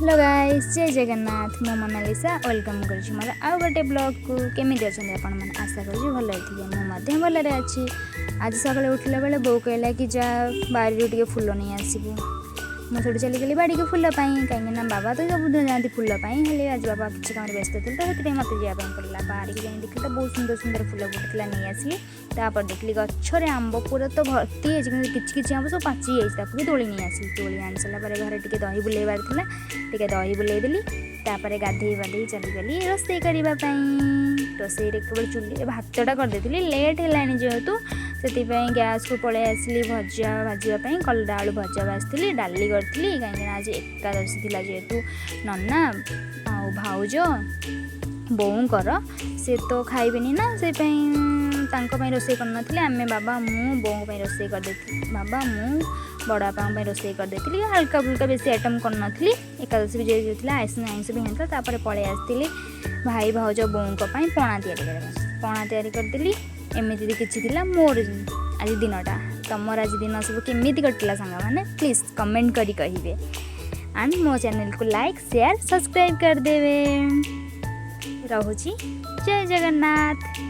Hello guys, जय जगन्नाथ। मो Mona Lisa welcome करुँच मोर आउ गोटे ब्लॉग को। केमी अच्छा आपण मैंने आशा करुँच भल थे मुझे भलरे अच्छी। आज सकाଳେ उठला बेले बो कहला कि जा बारी टे फुल नहीं आसबू। मुझे चली गली बाड़ी के फुल कहीं बाबा तो सब जाती फुलपाई आज बाबा किसी काम व्यस्त थे तो से मत जावाई पड़ा। बाहर के जाए देखिए तो बहुत सुंदर सुंदर फुल फुटला नहीं आसली। तापर देखली गचरे आंब पूरा तो भर्ती है कि आंब सब पाची जाती भी तोली नहीं आसली। तोली आनी सारापर घर टे दही बुलेबार टे दही बुलेदेली। तापर गाधे बाधे चलीगली रोषे करने। रोषे केवल चुली भातटा करदे लेट है जेहेतु से गैस को पलि आसली भजा भाजापी कलरा आलू भजा भाजती डाली करी कहीं आज एकादशी थी जेहेतु नन्ना आ भाउज बोऊर से तो खाइबे ना से रोषे कर आम बाबा मु बो रोषे करदे बाबा मु बड़ापा रोषे करदे हल्का फुल्का बेसी आइटम करनी। एकादशी भी जो आइस भी होता पलि आसती भाई भाउज बों पणा तैयारी करदेली। एमती किसी मोर आज दिनटा तुम आज दिन सब केमी कटिला सांग मैंने प्लीज कमेंट करी कहिबे एंड मो चैनल को लाइक शेयर सब्सक्राइब करदेवे। रहुची जय जगन्नाथ।